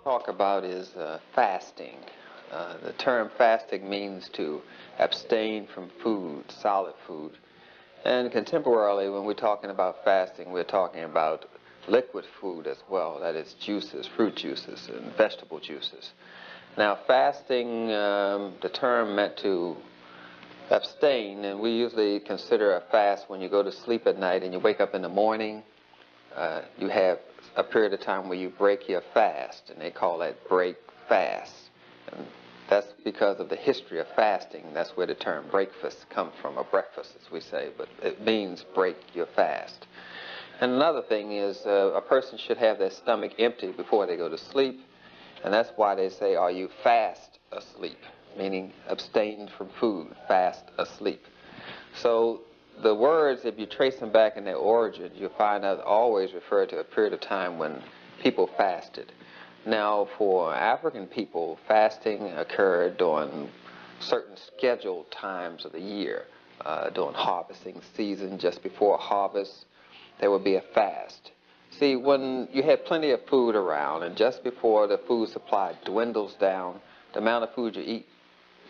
Talk about is fasting. The term fasting means to abstain from food, solid food. And contemporarily, when we're talking about fasting, we're talking about liquid food as well, that is juices, fruit juices, and vegetable juices. Now, fasting, the term meant to abstain, and we usually consider a fast when you go to sleep at night and you wake up in the morning. You have a period of time where you break your fast, and they call that break fast. And that's because of the history of fasting. That's where the term breakfast comes from, or breakfast as we say, but it means break your fast. And another thing is a person should have their stomach empty before they go to sleep, and that's why they say, are you fast asleep? Meaning abstain from food, fast asleep. So the words, if you trace them back in their origin, you'll find out always refer to a period of time when people fasted. Now, for African people, fasting occurred during certain scheduled times of the year. During harvesting season, just before harvest, there would be a fast. See, when you have plenty of food around, and just before the food supply dwindles down, the amount of food you eat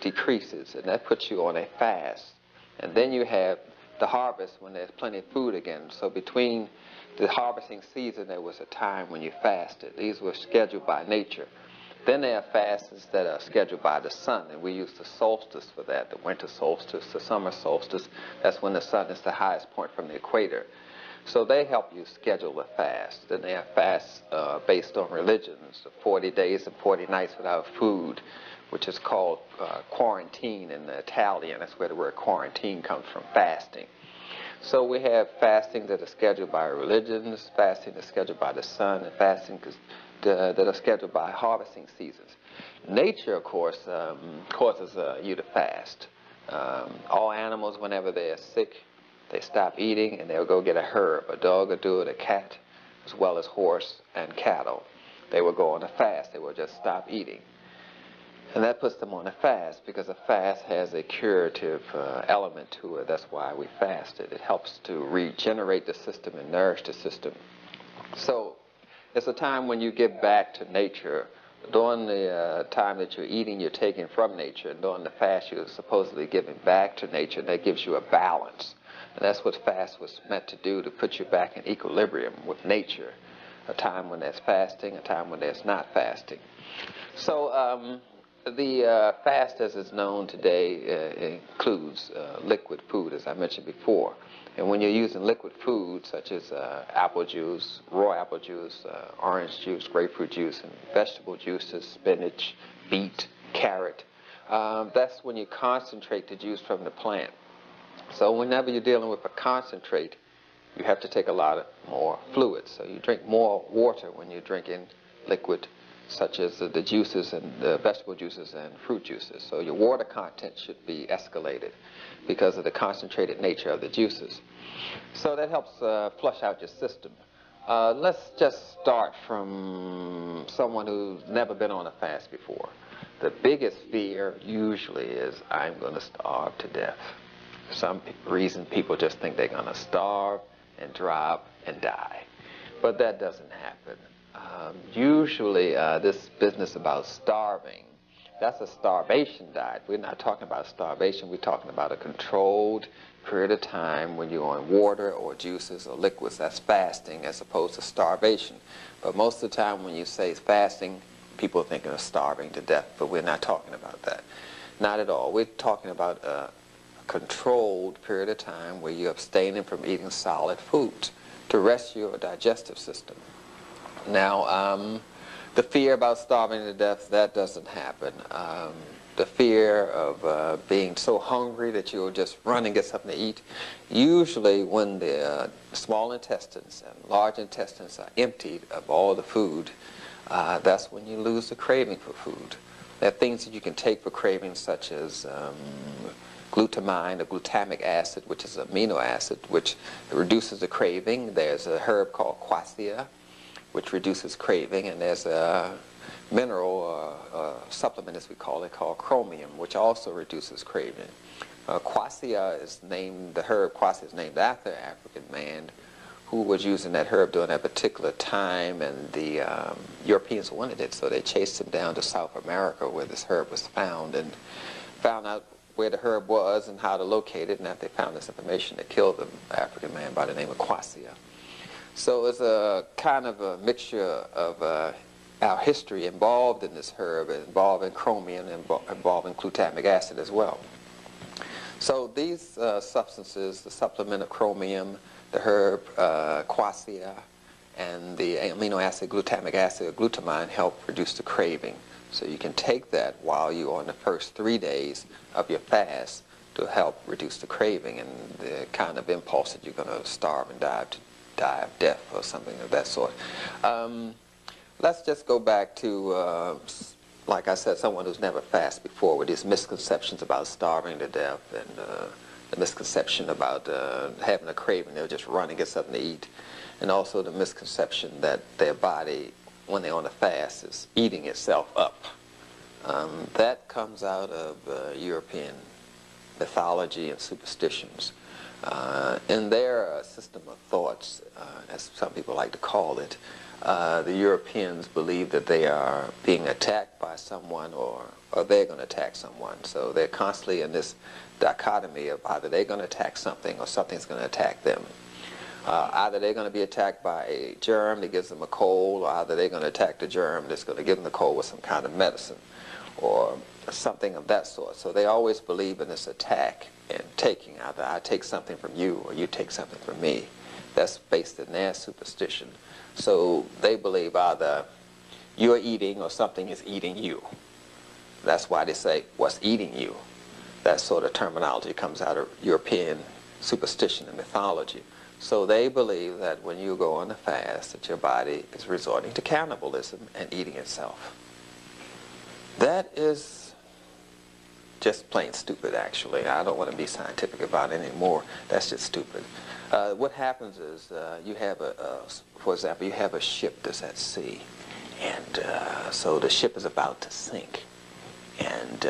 decreases, and that puts you on a fast. And then you have the harvest when there's plenty of food again. So between the harvesting season, there was a time when you fasted. These were scheduled by nature. Then there are fasts that are scheduled by the sun, and we use the solstice for that, the winter solstice, the summer solstice. That's when the sun is the highest point from the equator. So they help you schedule a fast. Then there are fasts based on religions, 40 days and 40 nights without food, which is called quarantine in the Italian. That's where the word quarantine comes from, fasting. So we have fasting that are scheduled by religions, fasting that's scheduled by the sun, and fasting that are scheduled by harvesting seasons. Nature, of course, causes you to fast. All animals, whenever they're sick, they stop eating and they'll go get a herb. A dog will do it, a cat, as well as horse and cattle. They will go on a fast. They will just stop eating. And that puts them on a fast, because a fast has a curative element to it. That's why we fasted. It helps to regenerate the system and nourish the system. So it's a time when you give back to nature. During the time that you're eating, you're taking from nature. And during the fast, you're supposedly giving back to nature. And that gives you a balance. And that's what fast was meant to do, to put you back in equilibrium with nature. A time when there's fasting, a time when there's not fasting. So the fast, as it's known today, includes liquid food, as I mentioned before. And when you're using liquid food, such as apple juice, raw apple juice, orange juice, grapefruit juice, and vegetable juices, spinach, beet, carrot, that's when you concentrate the juice from the plant. So whenever you're dealing with a concentrate, you have to take a lot more fluids. So you drink more water when you're drinking liquid, such as the juices and the vegetable juices and fruit juices. So your water content should be escalated because of the concentrated nature of the juices. So that helps flush out your system. Let's just start from someone who's never been on a fast before. The biggest fear usually is, I'm going to starve to death. For some reason, people just think they're going to starve and drop and die. But that doesn't happen. Usually this business about starving, that's a starvation diet. We're not talking about starvation. We're talking about a controlled period of time when you're on water or juices or liquids. That's fasting as opposed to starvation. But most of the time when you say fasting, people are thinking of starving to death, but we're not talking about that. Not at all. We're talking about a controlled period of time where you're abstaining from eating solid foods to rest your digestive system. Now, the fear about starving to death, that doesn't happen. The fear of being so hungry that you'll just run and get something to eat, usually when the small intestines and large intestines are emptied of all the food, that's when you lose the craving for food. There are things that you can take for cravings, such as glutamine or glutamic acid, which is an amino acid, which reduces the craving. There's a herb called quassia, which reduces craving, and there's a mineral supplement, as we call it, called chromium, which also reduces craving. Quassia is named, the herb quassia is named after an African man who was using that herb during that particular time, and the Europeans wanted it, so they chased him down to South America where this herb was found, and found out where the herb was and how to locate it, and after they found this information, they killed the African man by the name of Quassia. So it's a kind of a mixture of our history involved in this herb, involving chromium, involving glutamic acid as well. So these substances, the supplement of chromium, the herb quassia, and the amino acid glutamic acid, or glutamine, help reduce the craving. So you can take that while you're on the first 3 days of your fast to help reduce the craving and the kind of impulse that you're going to starve and die of death or something of that sort. Let's just go back to, like I said, someone who's never fasted before, with these misconceptions about starving to death, and the misconception about having a craving, they'll just run and get something to eat, and also the misconception that their body, when they're on a fast, is eating itself up. That comes out of European mythology and superstitions. In their system of thoughts, as some people like to call it, the Europeans believe that they are being attacked by someone, or they're going to attack someone. So they're constantly in this dichotomy of either they're going to attack something or something's going to attack them. Either they're going to be attacked by a germ that gives them a cold, or either they're going to attack the germ that's going to give them the cold with some kind of medicine, or something of that sort. So they always believe in this attack and taking. Either I take something from you or you take something from me. That's based in their superstition. So they believe either you're eating or something is eating you. That's why they say, what's eating you? That sort of terminology comes out of European superstition and mythology. So they believe that when you go on a fast, that your body is resorting to cannibalism and eating itself. That is just plain stupid, actually. I don't want to be scientific about it anymore. That's just stupid. What happens is you have for example, you have a ship that's at sea, and so the ship is about to sink, and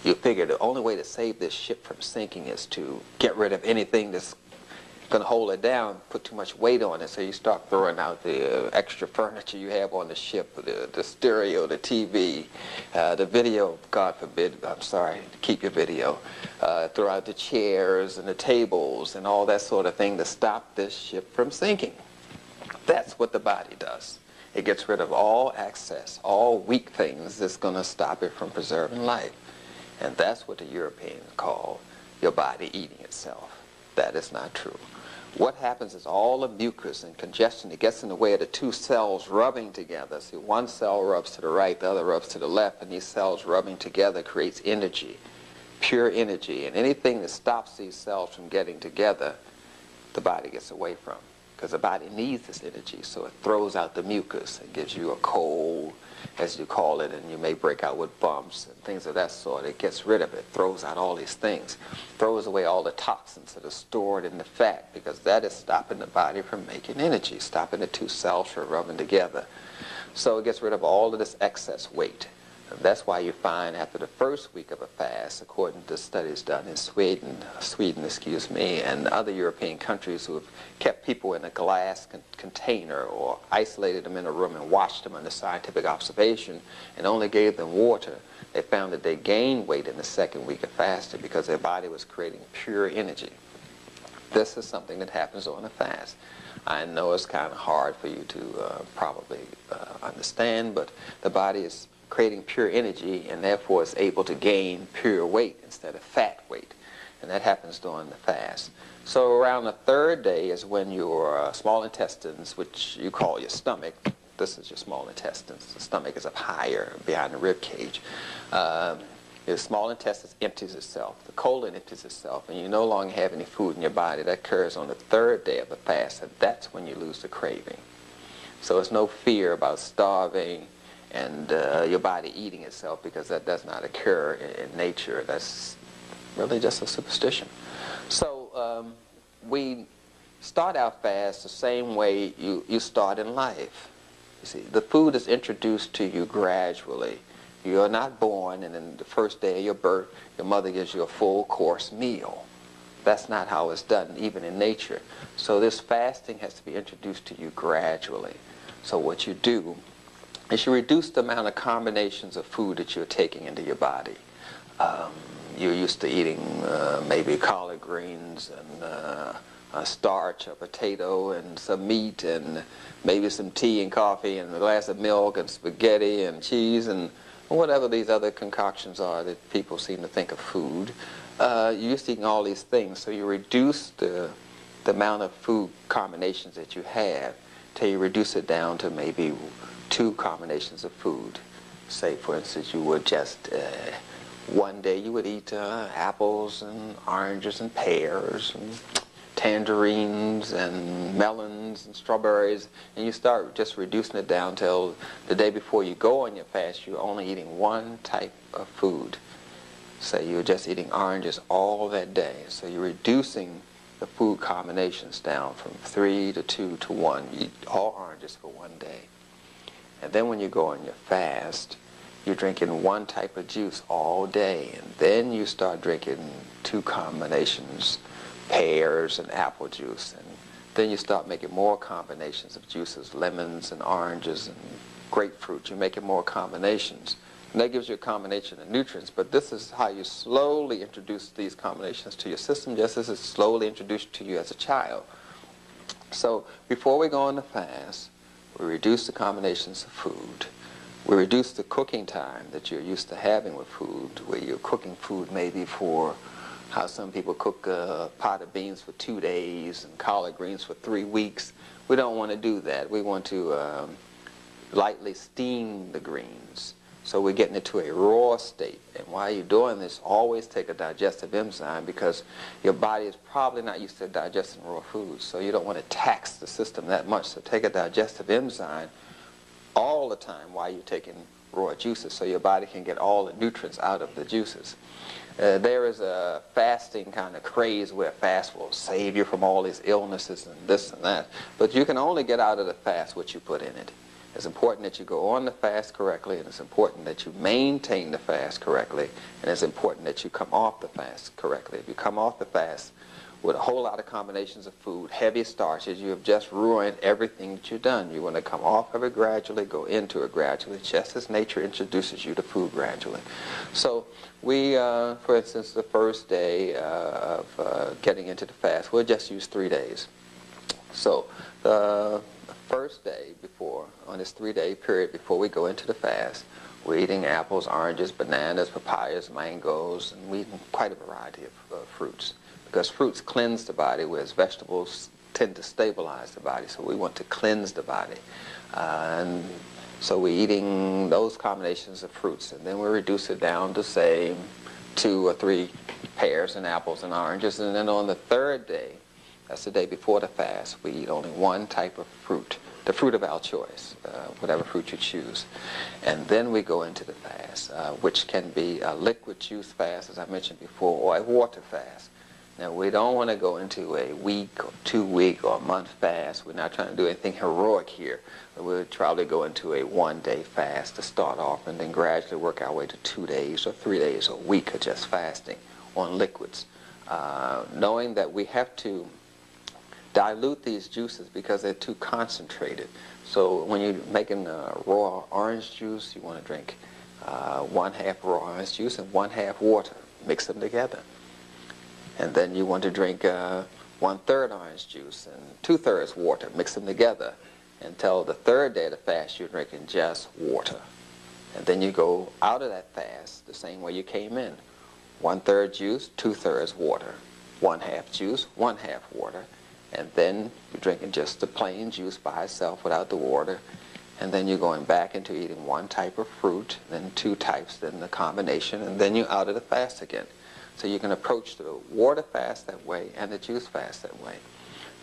you figure the only way to save this ship from sinking is to get rid of anything that's going to hold it down, put too much weight on it. So you start throwing out the extra furniture you have on the ship, the stereo, the TV, the video, God forbid, I'm sorry, keep your video. Throw out the chairs and the tables and all that sort of thing to stop this ship from sinking. That's what the body does. It gets rid of all excess, all weak things that's going to stop it from preserving life. And that's what the Europeans call your body eating itself. That is not true. What happens is all the mucus and congestion, it gets in the way of the two cells rubbing together. See, one cell rubs to the right, the other rubs to the left, and these cells rubbing together creates energy, pure energy. And anything that stops these cells from getting together, the body gets away from. Because the body needs this energy, so it throws out the mucus. It gives you a cold, as you call it, and you may break out with bumps and things of that sort. It gets rid of it, throws out all these things, throws away all the toxins that are stored in the fat, because that is stopping the body from making energy, stopping the two cells from rubbing together. So it gets rid of all of this excess weight. And that's why you find after the first week of a fast, according to studies done in Sweden, and other European countries who have kept people in a glass container or isolated them in a room and watched them under scientific observation and only gave them water, they found that they gained weight in the second week of fasting because their body was creating pure energy. This is something that happens on a fast. I know it's kind of hard for you to probably understand, but the body is creating pure energy and therefore is able to gain pure weight instead of fat weight. And that happens during the fast. So around the third day is when your small intestines, which you call your stomach, this is your small intestines, the stomach is up higher behind the rib cage, your small intestines empties itself, the colon empties itself, and you no longer have any food in your body. That occurs on the third day of the fast, and that's when you lose the craving. So there's no fear about starving and your body eating itself, because that does not occur in nature. That's really just a superstition. So we start our fast the same way you start in life. You see, the food is introduced to you gradually. You're not born and in the first day of your birth, your mother gives you a full course meal. That's not how it's done, even in nature. So this fasting has to be introduced to you gradually. So what you do is you reduce the amount of combinations of food that you're taking into your body. You're used to eating maybe collard greens and a starch, a potato, and some meat, and maybe some tea and coffee, and a glass of milk, and spaghetti, and cheese, and whatever these other concoctions are that people seem to think of food. You're used to eating all these things, so you reduce the amount of food combinations that you have till you reduce it down to maybe 2 combinations of food. Say, for instance, you would just one day you would eat apples and oranges and pears and tangerines and melons and strawberries, and you start just reducing it down till the day before you go on your fast, you're only eating one type of food. Say you're just eating oranges all that day, so you're reducing the food combinations down from 3 to 2 to 1. You eat all oranges for one day. And then when you go on your fast, you're drinking one type of juice all day, and then you start drinking 2 combinations, pears and apple juice, and then you start making more combinations of juices, lemons and oranges and grapefruit. You're making more combinations, and that gives you a combination of nutrients. But this is how you slowly introduce these combinations to your system, just as it's slowly introduced to you as a child. So before we go on the fast, we reduce the combinations of food. We reduce the cooking time that you're used to having with food, where you're cooking food maybe for how some people cook a pot of beans for 2 days and collard greens for 3 weeks. We don't want to do that. We want to lightly steam the greens. So we're getting it to a raw state. And while you're doing this, always take a digestive enzyme, because your body is probably not used to digesting raw foods. So you don't want to tax the system that much. So take a digestive enzyme all the time while you're taking raw juices, so your body can get all the nutrients out of the juices. There is a fasting kind of craze where fast will save you from all these illnesses and this and that. But you can only get out of the fast what you put in it. It's important that you go on the fast correctly, and it's important that you maintain the fast correctly, and it's important that you come off the fast correctly. If you come off the fast with a whole lot of combinations of food, heavy starches, you have just ruined everything that you've done. You want to come off of it gradually, go into it gradually, just as nature introduces you to food gradually. So we, for instance, the first day of getting into the fast, we'll just use 3 days. So the first day before, on this 3-day period before we go into the fast, we're eating apples, oranges, bananas, papayas, mangoes, and we're eating quite a variety of fruits. Because fruits cleanse the body, whereas vegetables tend to stabilize the body. So we want to cleanse the body. And so we're eating those combinations of fruits. And then we reduce it down to, say, 2 or 3 pears and apples and oranges. And then on the 3rd day, that's the day before the fast, we eat only one type of fruit, the fruit of our choice, whatever fruit you choose. And then we go into the fast, which can be a liquid juice fast, as I mentioned before, or a water fast. Now, we don't want to go into a week or 2-week or a month fast. We're not trying to do anything heroic here. We'll probably go into a 1-day fast to start off, and then gradually work our way to 2 days or 3 days or a week of just fasting on liquids. Knowing that we have to dilute these juices because they're too concentrated. So when you're making raw orange juice, you want to drink 1/2 raw orange juice and 1/2 water. Mix them together. And then you want to drink 1/3 orange juice and 2/3 water. Mix them together until the 3rd day of the fast you're drinking just water. And then you go out of that fast the same way you came in. 1/3 juice, 2/3 water. 1/2 juice, 1/2 water. And then you're drinking just the plain juice by itself without the water. And then you're going back into eating one type of fruit, then 2 types, then the combination, and then you're out of the fast again. So you can approach the water fast that way and the juice fast that way,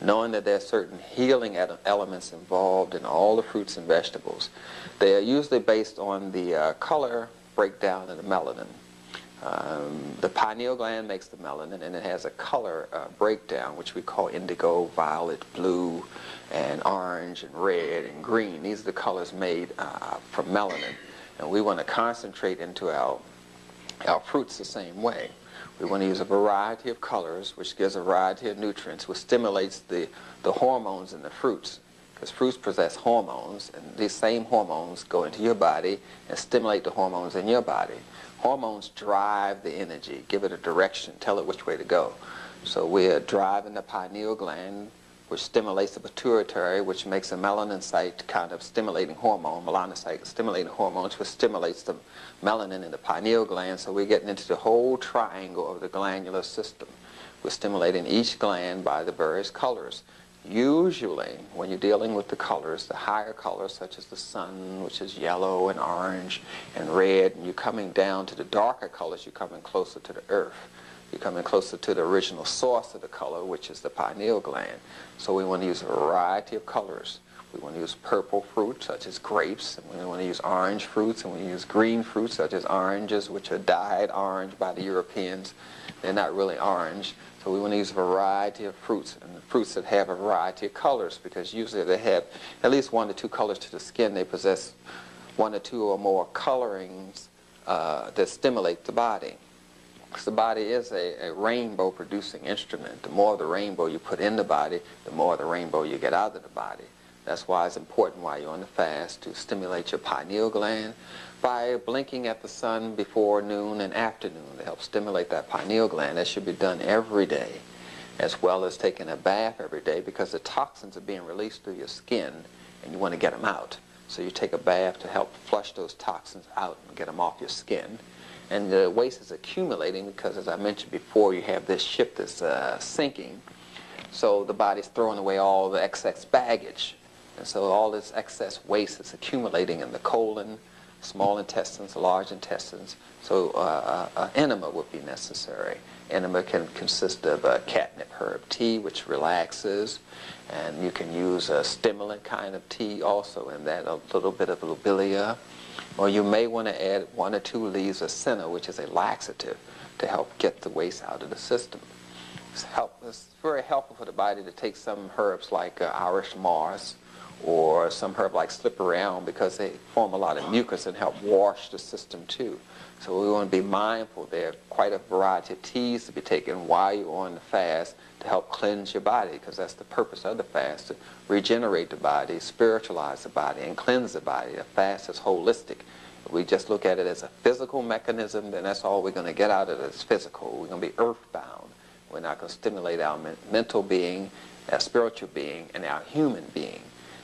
knowing that there are certain healing elements involved in all the fruits and vegetables. They are usually based on the color breakdown of the melanin. The pineal gland makes the melanin, and it has a color breakdown, which we call indigo, violet, blue, and orange, and red, and green. These are the colors made from melanin. And we want to concentrate into our fruits the same way. We want to use a variety of colors, which gives a variety of nutrients, which stimulates the hormones in the fruits. Because fruits possess hormones, and these same hormones go into your body and stimulate the hormones in your body. Hormones drive the energy, give it a direction, tell it which way to go. So we're driving the pineal gland, which stimulates the pituitary, which makes a melanocyte kind of stimulating hormone, melanocyte stimulating hormones, which stimulates the melanin in the pineal gland. So we're getting into the whole triangle of the glandular system. We're stimulating each gland by the various colors. Usually, when you're dealing with the colors, the higher colors, such as the sun, which is yellow and orange and red, and you're coming down to the darker colors, you're coming closer to the earth. You're coming closer to the original source of the color, which is the pineal gland. So we want to use a variety of colors. We want to use purple fruits, such as grapes, and we want to use orange fruits, and we use green fruits, such as oranges, which are dyed orange by the Europeans. They're not really orange. So we want to use a variety of fruits, and the fruits that have a variety of colors, because usually they have at least 1 to 2 colors to the skin. They possess 1 or 2 or more colorings that stimulate the body. Because the body is a rainbow-producing instrument. The more of the rainbow you put in the body, the more of the rainbow you get out of the body. That's why it's important while you're on the fast to stimulate your pineal gland by blinking at the sun before noon and afternoon to help stimulate that pineal gland. That should be done every day, as well as taking a bath every day, because the toxins are being released through your skin and you want to get them out. So you take a bath to help flush those toxins out and get them off your skin. And the waste is accumulating because, as I mentioned before, you have this ship that's sinking. So the body's throwing away all the excess baggage. And so all this excess waste is accumulating in the colon, small intestines, large intestines. So an enema would be necessary. Enema can consist of catnip herb tea, which relaxes. And you can use a stimulant kind of tea also in that, a little bit of lobelia. Or you may want to add 1 or 2 leaves of senna, which is a laxative, to help get the waste out of the system. It's very helpful for the body to take some herbs like Irish moss, or some herb like slippery elm, because they form a lot of mucus and help wash the system too. So we want to be mindful. There are quite a variety of teas to be taken while you're on the fast to help cleanse your body, because that's the purpose of the fast, to regenerate the body, spiritualize the body, and cleanse the body. The fast is holistic. If we just look at it as a physical mechanism, then that's all we're going to get out of it is physical. We're going to be earthbound. We're not going to stimulate our mental being, our spiritual being, and our human being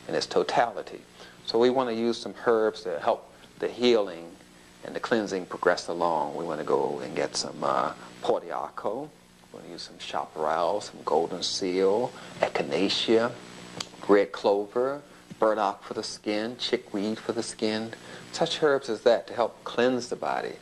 in its totality. So we want to use some herbs to help the healing and the cleansing progress along. We want to go and get some portiaco. We want to use some chaparral, some golden seal, echinacea, red clover, burdock for the skin, chickweed for the skin. Such herbs as that to help cleanse the body,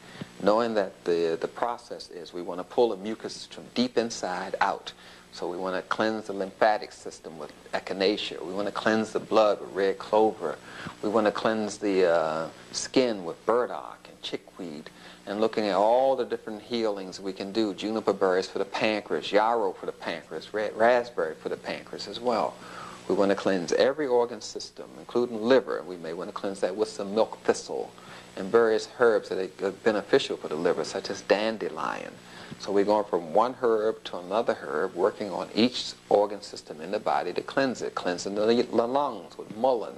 knowing that the process is we want to pull the mucus from deep inside out. So we want to cleanse the lymphatic system with echinacea. We want to cleanse the blood with red clover. We want to cleanse the skin with burdock and chickweed. And looking at all the different healings we can do. Juniper berries for the pancreas, yarrow for the pancreas, red raspberry for the pancreas as well. We want to cleanse every organ system, including liver. We may want to cleanse that with some milk thistle and various herbs that are beneficial for the liver, such as dandelion. So we're going from one herb to another herb, working on each organ system in the body to cleanse it, cleansing the lungs with mullein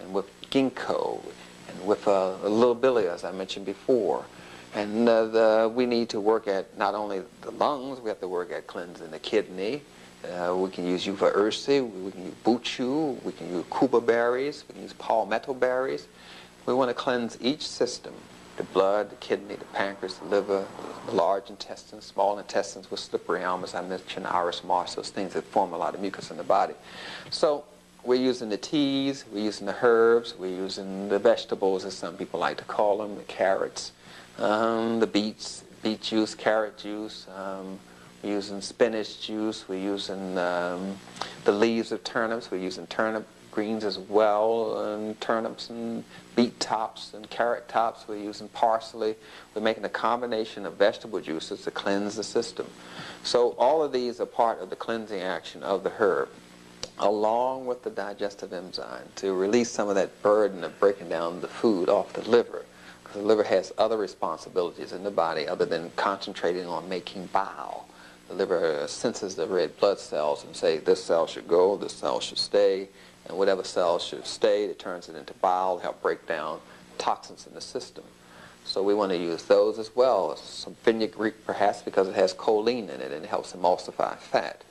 and with ginkgo and with lobelia, as I mentioned before. And we need to work at not only the lungs, we have to work at cleansing the kidney. We can use yuva ursi, we can use buchu, we can use kuba berries, we can use palmetto berries. We want to cleanse each system. The blood, the kidney, the pancreas, the liver, the large intestines, small intestines with slippery elm, as I mentioned, Irish moss, those things that form a lot of mucus in the body. So we're using the teas, we're using the herbs, we're using the vegetables, as some people like to call them, the carrots, the beets, beet juice, carrot juice, we're using spinach juice, we're using the leaves of turnips, we're using turnip greens as well, and turnips and beet tops and carrot tops. We're using parsley. We're making a combination of vegetable juices to cleanse the system. So all of these are part of the cleansing action of the herb, along with the digestive enzyme, to release some of that burden of breaking down the food off the liver. The liver has other responsibilities in the body other than concentrating on making bile. The liver senses the red blood cells and say this cell should go, this cell should stay, and whatever cells should stay, it turns it into bile to help break down toxins in the system. So we want to use those as well. Some fenugreek perhaps because it has choline in it and it helps emulsify fat.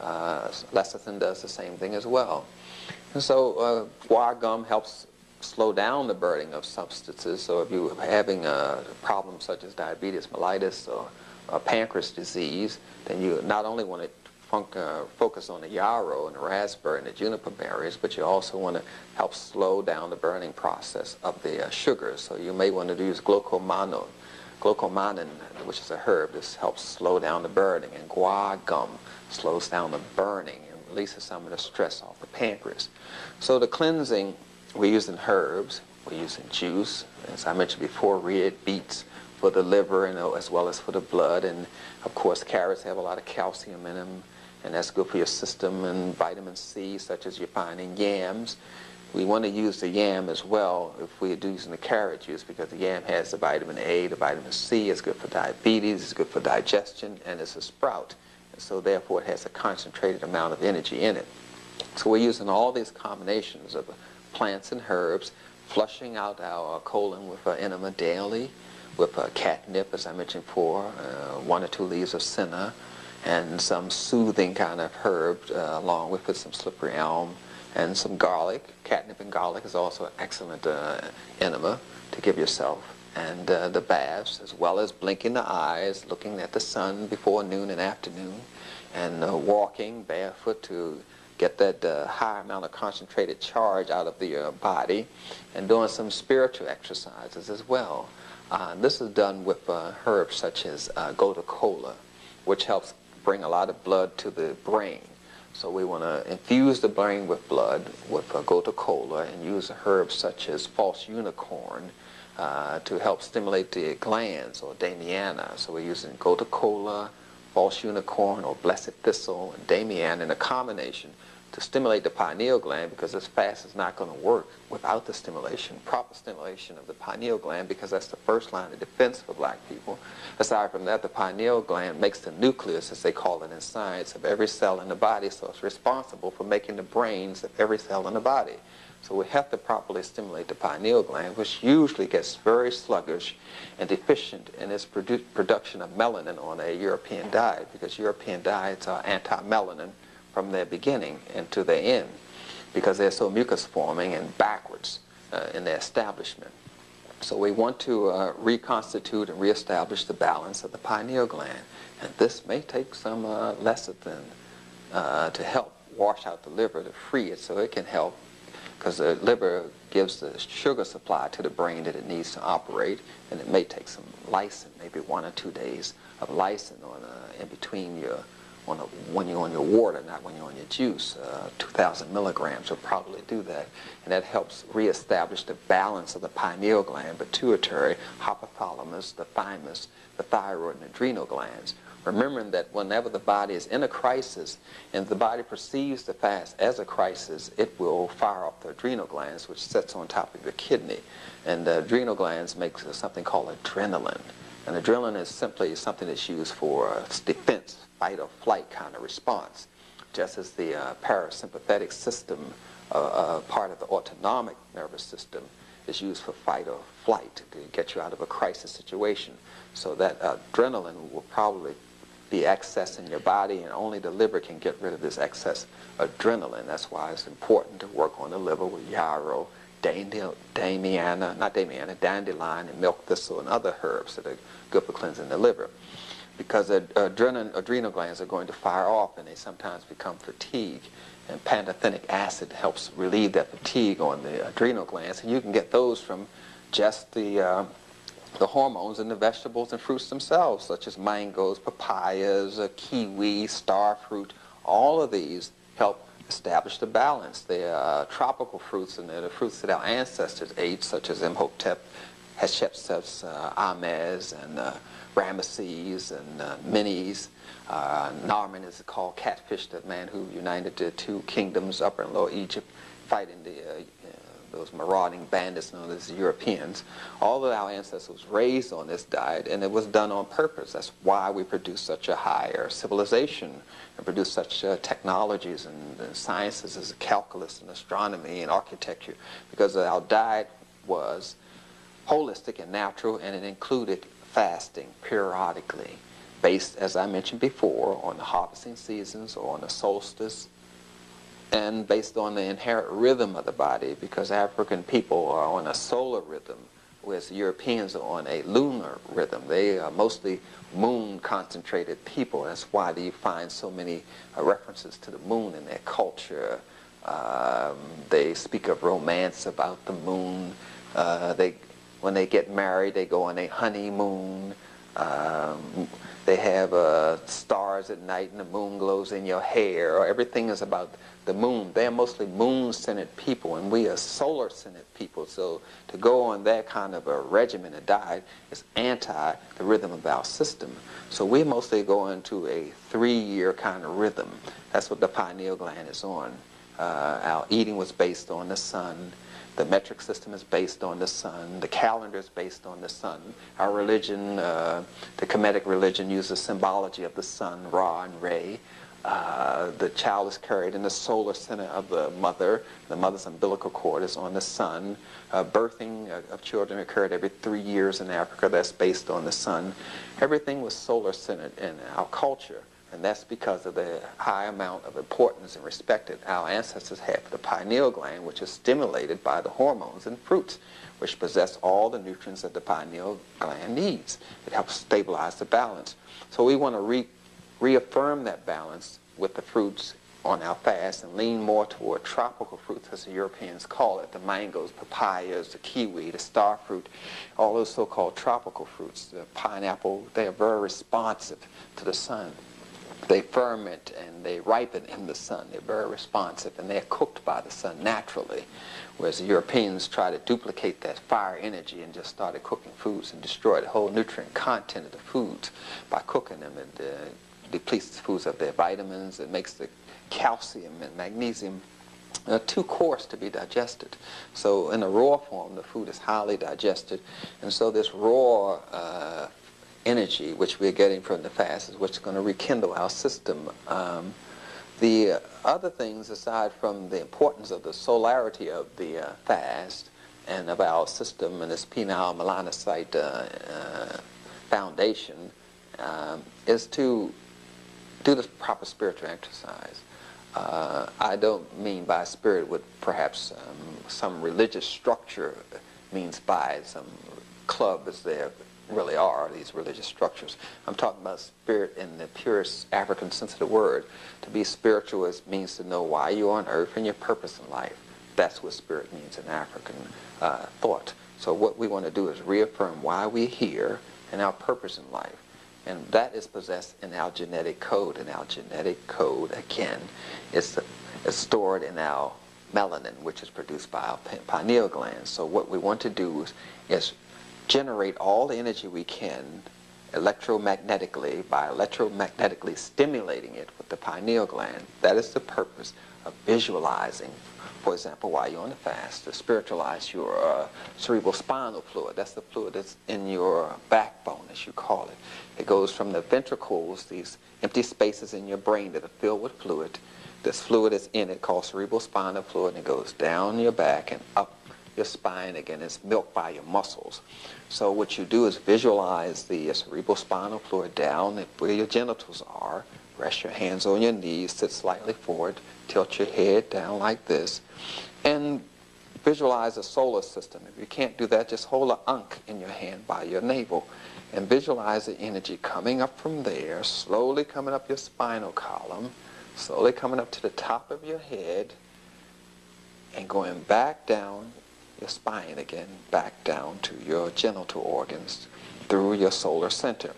Lecithin does the same thing as well. And so guar gum helps slow down the burning of substances. So if you're having a problem such as diabetes mellitus or pancreas disease, then you not only want to focus on the yarrow and the raspberry and the juniper berries, but you also want to help slow down the burning process of the sugars. So you may want to use glucomannan, which is a herb. This helps slow down the burning, and guar gum slows down the burning and releases some of the stress off the pancreas. So the cleansing, we're using herbs, we're using juice, as I mentioned before, red beets for the liver and as well as for the blood, and of course carrots have a lot of calcium in them, and that's good for your system, and vitamin C, such as you find in yams. We want to use the yam as well if we're using the carrot juice, because the yam has the vitamin A, the vitamin C. It's good for diabetes, it's good for digestion, and it's a sprout. And so therefore it has a concentrated amount of energy in it. So we're using all these combinations of plants and herbs, flushing out our colon with enema daily, with catnip, as I mentioned before, 1 or 2 leaves of senna, and some soothing kind of herb along with it, some slippery elm, and some garlic. Catnip and garlic is also an excellent enema to give yourself. And the baths, as well as blinking the eyes, looking at the sun before noon and afternoon, and walking barefoot to get that high amount of concentrated charge out of the body, and doing some spiritual exercises as well. This is done with herbs such as gotu kola, which helps bring a lot of blood to the brain. So we want to infuse the brain with blood with gotu kola, and use herbs such as false unicorn to help stimulate the glands, or damiana. So we're using gotu kola, false unicorn, or blessed thistle, and damiana in a combination to stimulate the pineal gland, because this fast is not going to work without the stimulation, proper stimulation of the pineal gland, because that's the first line of defense for black people. Aside from that, the pineal gland makes the nucleus, as they call it in science, of every cell in the body, so it's responsible for making the brains of every cell in the body. So we have to properly stimulate the pineal gland, which usually gets very sluggish and deficient in its production of melanin on a European diet, because European diets are anti-melanin from their beginning and to their end, because they're so mucus forming and backwards in their establishment. So we want to reconstitute and reestablish the balance of the pineal gland, and this may take some lecithin to help wash out the liver, to free it so it can help, because the liver gives the sugar supply to the brain that it needs to operate, and it may take some lysine, maybe 1 or 2 days of lysine in between your when you're on your water, not when you're on your juice. 2,000 milligrams will probably do that. And that helps reestablish the balance of the pineal gland, pituitary, hypothalamus, the thymus, the thyroid, and adrenal glands. Remembering that whenever the body is in a crisis, and the body perceives the fast as a crisis, it will fire off the adrenal glands, which sits on top of the kidney. And the adrenal glands make something called adrenaline. And adrenaline is simply something that's used for defense, fight or flight kind of response, just as the parasympathetic system, part of the autonomic nervous system, is used for fight or flight to get you out of a crisis situation. So that adrenaline will probably be excess in your body, and only the liver can get rid of this excess adrenaline. That's why it's important to work on the liver with yarrow, dandelion, and milk thistle, and other herbs that are good for cleansing the liver. Because the adrenal glands are going to fire off, and they sometimes become fatigued. And pantothenic acid helps relieve that fatigue on the adrenal glands, and you can get those from just the hormones in the vegetables and fruits themselves, such as mangoes, papayas, kiwi, star fruit. All of these help establish the balance. They are tropical fruits, and they're the fruits that our ancestors ate, such as Imhotep, Hatshepsut, Ahmes, and Ramesses, and Menes. Narman is called catfish, the man who united the 2 kingdoms, Upper and Lower Egypt, fighting the those marauding bandits known as Europeans. All of our ancestors was raised on this diet, and it was done on purpose. That's why we produce such a higher civilization and produce such technologies and sciences as calculus and astronomy and architecture, because our diet was holistic and natural, and it included fasting periodically, based, as I mentioned before, on the harvesting seasons or on the solstice, and based on the inherent rhythm of the body, because African people are on a solar rhythm, whereas Europeans are on a lunar rhythm. They are mostly moon-concentrated people. That's why you find so many references to the moon in their culture. They speak of romance about the moon. When they get married, they go on a honeymoon. They have stars at night and the moon glows in your hair. Everything is about the moon. They're mostly moon-centered people, and we are solar-centered people. So to go on that kind of a regimen of diet is anti the rhythm of our system. So we mostly go into a 3-year kind of rhythm. That's what the pineal gland is on. Our eating was based on the sun. The metric system is based on the sun. The calendar is based on the sun. Our religion, the Kemetic religion, uses symbology of the sun, Ra and Re. The child is carried in the solar center of the mother. The mother's umbilical cord is on the sun. Birthing of children occurred every 3 years in Africa. That's based on the sun. Everything was solar centered in our culture. And that's because of the high amount of importance and respect that our ancestors had for the pineal gland, which is stimulated by the hormones in fruits, which possess all the nutrients that the pineal gland needs. It helps stabilize the balance. So we want to reaffirm that balance with the fruits on our fast and lean more toward tropical fruits, as the Europeans call it, the mangoes, papayas, the kiwi, the star fruit, all those so-called tropical fruits. The pineapple, they are very responsive to the sun. They ferment and they ripen in the sun. They're very responsive, and they're cooked by the sun naturally, whereas the Europeans try to duplicate that fire energy and just started cooking foods and destroy the whole nutrient content of the foods by cooking them. It depletes the foods of their vitamins. It makes the calcium and magnesium too coarse to be digested. So in a raw form, the food is highly digested, and so this raw energy which we're getting from the fast is what's going to rekindle our system. The other things, aside from the importance of the solarity of the fast and of our system and this penile melanocyte foundation, is to do the proper spiritual exercise. I don't mean by spirit what perhaps some religious structure means by some club, as there really are, these religious structures. I'm talking about spirit in the purest African sense of the word. To be spiritual means to know why you're on earth and your purpose in life. That's what spirit means in African thought. So what we want to do is reaffirm why we're here and our purpose in life. And that is possessed in our genetic code. And our genetic code, again, is stored in our melanin, which is produced by our pineal gland. So what we want to do is generate all the energy we can electromagnetically by electromagnetically stimulating it with the pineal gland. That is the purpose of visualizing, for example, while you're on the fast, to spiritualize your cerebral spinal fluid. That's the fluid that's in your backbone, as you call it. It goes from the ventricles, these empty spaces in your brain that are filled with fluid. This fluid is in it called cerebral spinal fluid, and it goes down your back and up your spine again. It's milked by your muscles. So what you do is visualize the cerebral spinal fluid down where your genitals are. Rest your hands on your knees, sit slightly forward, tilt your head down like this, and visualize the solar system. If you can't do that, just hold an ankh in your hand by your navel and visualize the energy coming up from there, slowly coming up your spinal column, slowly coming up to the top of your head, and going back down your spine again, back down to your genital organs through your solar center.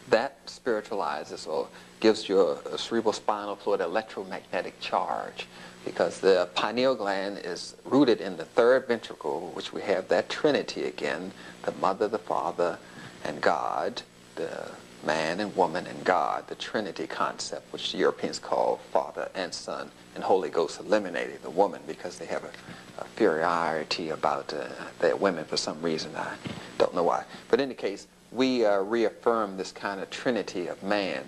That spiritualizes or gives your cerebral spinal fluid electromagnetic charge, because the pineal gland is rooted in the third ventricle, which we have that trinity again, the mother, the father, and God, the man and woman and God, the Trinity concept, which the Europeans call Father and Son, and Holy Ghost eliminating the woman because they have inferiority about their women for some reason. I don't know why. But in any case, we reaffirm this kind of trinity of man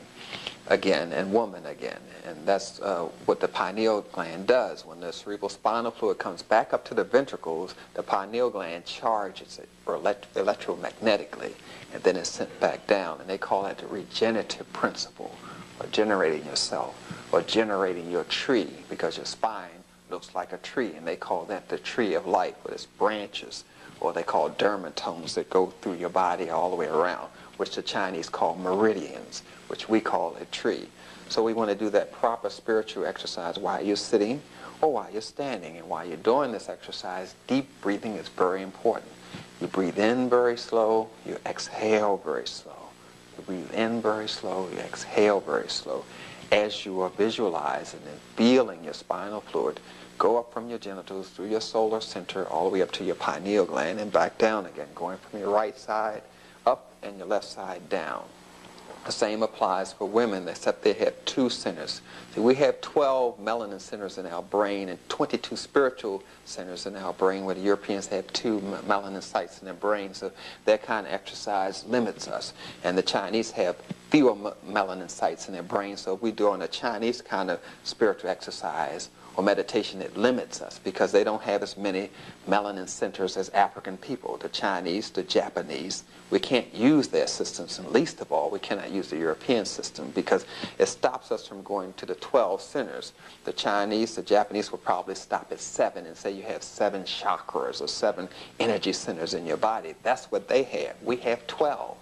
again and woman again. And that's what the pineal gland does. When the cerebral spinal fluid comes back up to the ventricles, the pineal gland charges it electromagnetically, and then it's sent back down. And they call that the regenerative principle, or generating yourself, or generating your tree, because your spine looks like a tree, and they call that the tree of life, with its branches, or they call dermatomes that go through your body all the way around, which the Chinese call meridians, which we call a tree. So we want to do that proper spiritual exercise while you're sitting or while you're standing. And while you're doing this exercise, deep breathing is very important. You breathe in very slow, you exhale very slow. You breathe in very slow, you exhale very slow. As you are visualizing and feeling your spinal fluid go up from your genitals through your solar center all the way up to your pineal gland and back down again, going from your right side up and your left side down. The same applies for women, except they have two centers. See, we have 12 melanin centers in our brain and 22 spiritual centers in our brain, where the Europeans have 2 melanin sites in their brain. So that kind of exercise limits us. And the Chinese have fewer melanin sites in their brain. So if we're doing a Chinese kind of spiritual exercise or meditation, it limits us because they don't have as many melanin centers as African people. The Chinese, the Japanese, we can't use their systems, and least of all, we cannot use the European system because it stops us from going to the 12 centers. The Chinese, the Japanese will probably stop at 7 and say you have 7 chakras or 7 energy centers in your body. That's what they have. We have 12.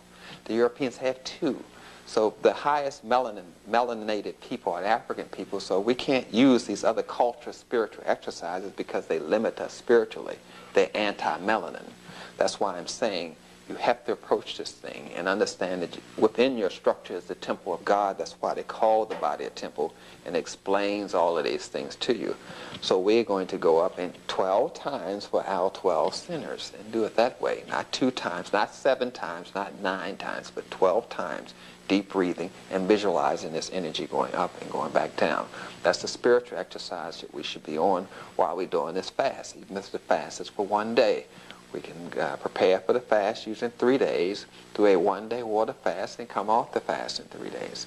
The Europeans have 2. So the highest melaninated people are African people, so we can't use these other cultural spiritual exercises because they limit us spiritually. They're anti-melanin. That's why I'm saying you have to approach this thing and understand that within your structure is the temple of God. That's why they call the body a temple, and explains all of these things to you. So we're going to go up in 12 times for our 12 centers and do it that way. Not 2 times, not 7 times, not 9 times, but 12 times. Deep breathing and visualizing this energy going up and going back down. That's the spiritual exercise that we should be on while we're doing this fast. Even if the fast is for 1 day, we can prepare for the fast using 3 days, do a 1-day water fast, and come off the fast in 3 days.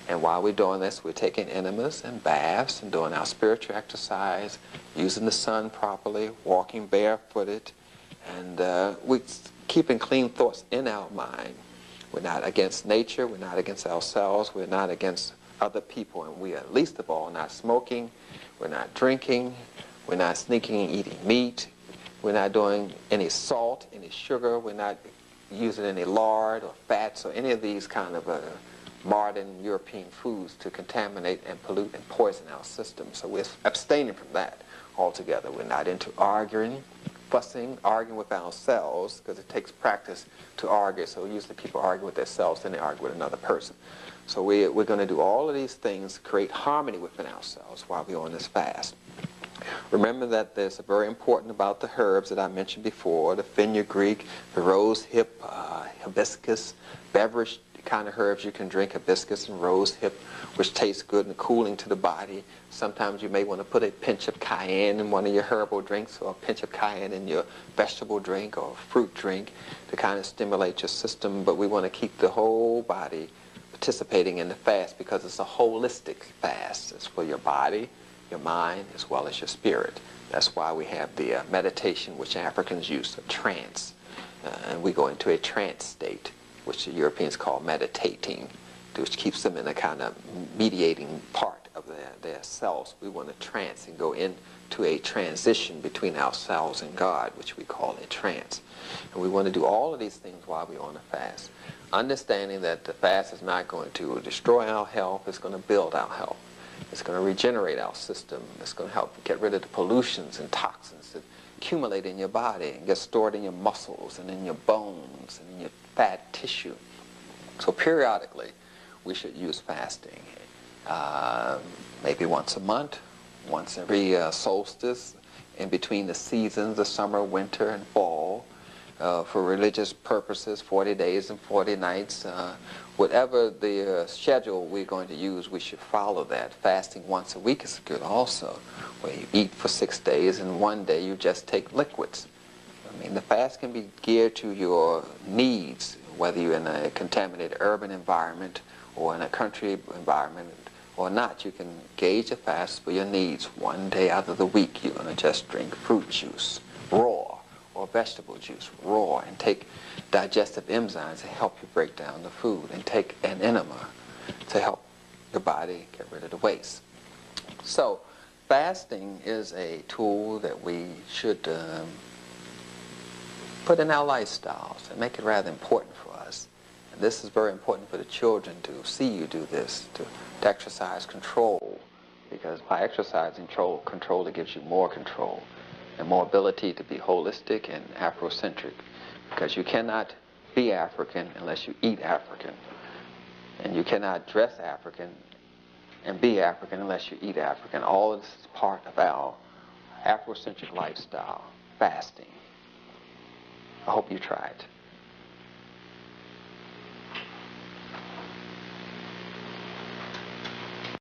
And while we're doing this, we're taking enemas and baths and doing our spiritual exercise, using the sun properly, walking barefooted, and we're keeping clean thoughts in our mind. We're not against nature, we're not against ourselves, we're not against other people, and we are least of all not smoking, we're not drinking, we're not sneaking and eating meat, we're not doing any salt, any sugar, we're not using any lard or fats or any of these kind of modern European foods to contaminate and pollute and poison our system. So we're abstaining from that altogether. We're not into arguing, fussing, arguing with ourselves, because it takes practice to argue. So usually people argue with themselves, then they argue with another person. So we're going to do all of these things, create harmony within ourselves while we're on this fast. Remember that there's a very important about the herbs that I mentioned before, the fenugreek, the rose hip, hibiscus, beverage kind of herbs you can drink, hibiscus and rose hip, which tastes good and cooling to the body. Sometimes you may want to put a pinch of cayenne in one of your herbal drinks, or a pinch of cayenne in your vegetable drink or fruit drink to kind of stimulate your system. But we want to keep the whole body participating in the fast because it's a holistic fast. It's for your body, your mind, as well as your spirit. That's why we have the meditation, which Africans use, a trance. And we go into a trance state, which the Europeans call meditating, which keeps them in a kind of mediating part of their selves. We want to trance and go into a transition between ourselves and God, which we call a trance. And we want to do all of these things while we're on a fast, understanding that the fast is not going to destroy our health, it's going to build our health. It's going to regenerate our system. It's going to help get rid of the pollutions and toxins that accumulate in your body and get stored in your muscles and in your bones and in your fat tissue. So periodically, we should use fasting. Maybe once a month, once every solstice, in between the seasons, the summer, winter, and fall, for religious purposes, 40 days and 40 nights, whatever the schedule we're going to use, we should follow that. Fasting once a week is good also, where you eat for 6 days and one day you just take liquids. I mean, the fast can be geared to your needs, whether you're in a contaminated urban environment or in a country environment or not. You can gauge a fast for your needs. One day out of the week you're going to just drink fruit juice, raw, or vegetable juice, raw, and take digestive enzymes to help you break down the food, and take an enema to help your body get rid of the waste. So fasting is a tool that we should put in our lifestyles and make it rather important for us. And this is very important for the children to see you do this, to exercise control, because by exercising control, it gives you more control and more ability to be holistic and Afrocentric, because you cannot be African unless you eat African, and you cannot dress African and be African unless you eat African. All of this is part of our Afrocentric lifestyle, fasting. I hope you try it.